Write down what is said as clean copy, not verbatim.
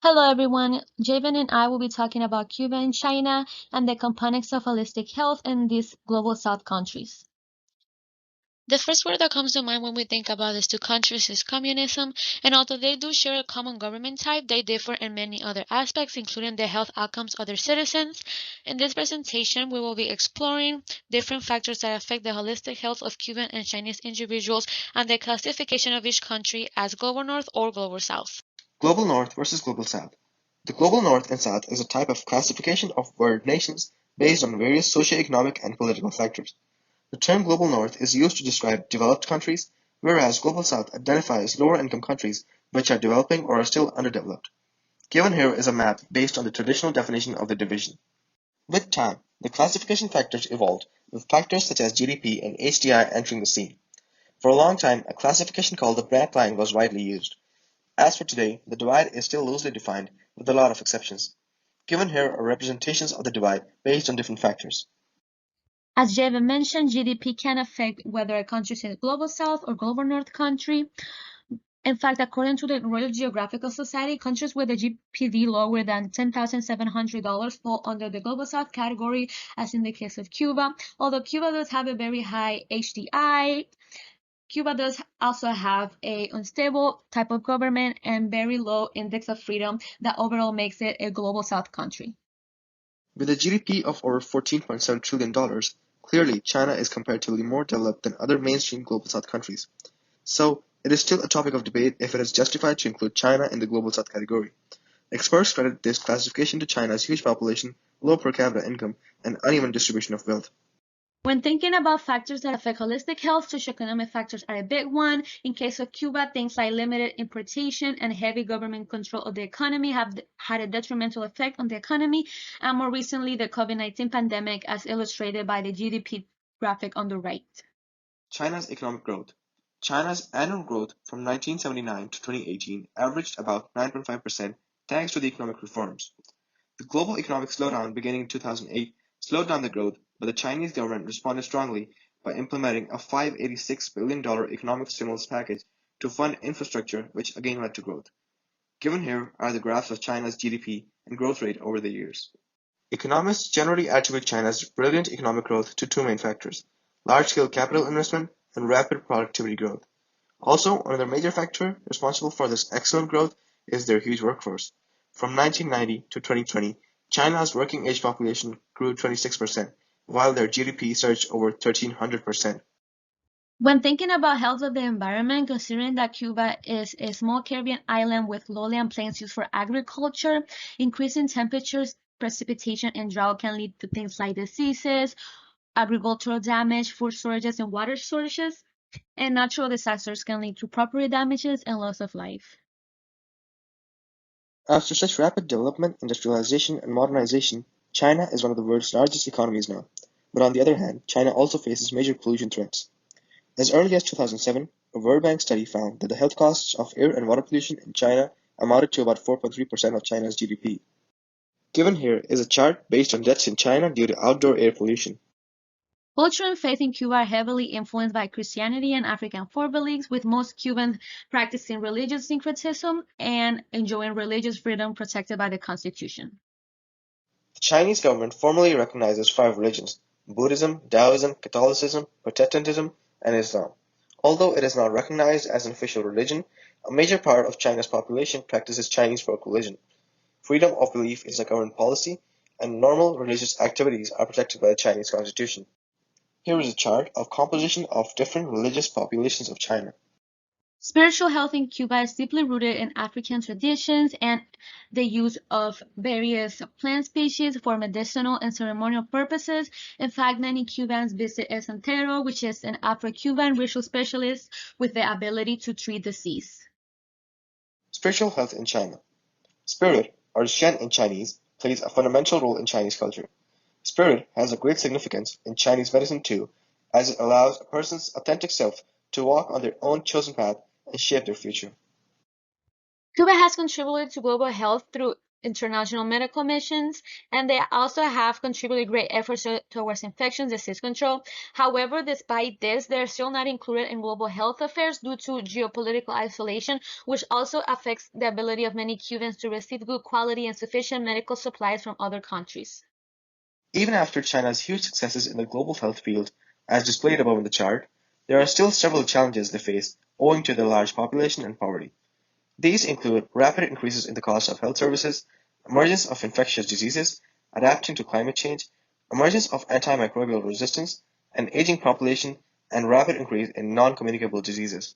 Hello everyone, Jaivin and I will be talking about Cuba and China and the components of holistic health in these global south countries. The first word that comes to mind when we think about these two countries is communism, and although they do share a common government type, they differ in many other aspects, including the health outcomes of their citizens. In this presentation, we will be exploring different factors that affect the holistic health of Cuban and Chinese individuals and the classification of each country as Global North or Global South. Global North versus Global South. The Global North and South is a type of classification of world nations based on various socioeconomic and political factors. The term Global North is used to describe developed countries, whereas Global South identifies lower income countries which are developing or are still underdeveloped. Given here is a map based on the traditional definition of the division. With time, the classification factors evolved, with factors such as GDP and HDI entering the scene. For a long time, a classification called the Brandt line was widely used. As for today, the divide is still loosely defined, with a lot of exceptions. Given here are representations of the divide based on different factors. As Javen mentioned, GDP can affect whether a country is a global south or global north country. In fact, according to the Royal Geographical Society, countries with a GPD lower than $10,700 fall under the global south category, as in the case of Cuba. Although Cuba does have a very high HDI, Cuba does also have a unstable type of government and very low index of freedom that overall makes it a global south country. With a GDP of over $14.7 trillion, clearly China is comparatively more developed than other mainstream global south countries. So, it is still a topic of debate if it is justified to include China in the global south category. Experts credit this classification to China's huge population, low per capita income, and uneven distribution of wealth. When thinking about factors that affect holistic health, socioeconomic factors are a big one. In case of Cuba, things like limited importation and heavy government control of the economy have had a detrimental effect on the economy, and more recently, the COVID-19 pandemic, as illustrated by the GDP graphic on the right. China's economic growth. China's annual growth from 1979 to 2018 averaged about 9.5% thanks to the economic reforms. The global economic slowdown beginning in 2008 slowed down the growth, but the Chinese government responded strongly by implementing a $586 billion economic stimulus package to fund infrastructure, which again led to growth. Given here are the graphs of China's GDP and growth rate over the years. Economists generally attribute China's brilliant economic growth to two main factors: large-scale capital investment and rapid productivity growth. Also, another major factor responsible for this excellent growth is their huge workforce. From 1990 to 2020, China's working age population grew 26%, while their GDP surged over 1,300%. When thinking about health of the environment, considering that Cuba is a small Caribbean island with lowland plains used for agriculture, increasing temperatures, precipitation, and drought can lead to things like diseases, agricultural damage, food shortages, and water shortages, and natural disasters can lead to property damages and loss of life. After such rapid development, industrialization, and modernization, China is one of the world's largest economies now. But on the other hand, China also faces major pollution threats. As early as 2007, a World Bank study found that the health costs of air and water pollution in China amounted to about 4.3% of China's GDP. Given here is a chart based on deaths in China due to outdoor air pollution. Culture and faith in Cuba are heavily influenced by Christianity and African beliefs, with most Cubans practicing religious syncretism and enjoying religious freedom protected by the Constitution. The Chinese government formally recognizes five religions: Buddhism, Taoism, Catholicism, Protestantism, and Islam. Although it is not recognized as an official religion, a major part of China's population practices Chinese folk religion. Freedom of belief is a government policy, and normal religious activities are protected by the Chinese constitution. Here is a chart of composition of different religious populations of China. Spiritual health in Cuba is deeply rooted in African traditions and the use of various plant species for medicinal and ceremonial purposes. In fact, many Cubans visit a santero, which is an Afro-Cuban ritual specialist with the ability to treat disease. Spiritual health in China. Spirit, or Shen in Chinese, plays a fundamental role in Chinese culture. Spirit has a great significance in Chinese medicine too, as it allows a person's authentic self to walk on their own chosen path and shape their future. Cuba has contributed to global health through international medical missions, and they also have contributed great efforts towards infections disease control. However, despite this, they're still not included in global health affairs due to geopolitical isolation, which also affects the ability of many Cubans to receive good quality and sufficient medical supplies from other countries. Even after China's huge successes in the global health field, as displayed above in the chart, there are still several challenges they face owing to their large population and poverty. These include rapid increases in the cost of health services, emergence of infectious diseases, adapting to climate change, emergence of antimicrobial resistance, an aging population, and rapid increase in non-communicable diseases.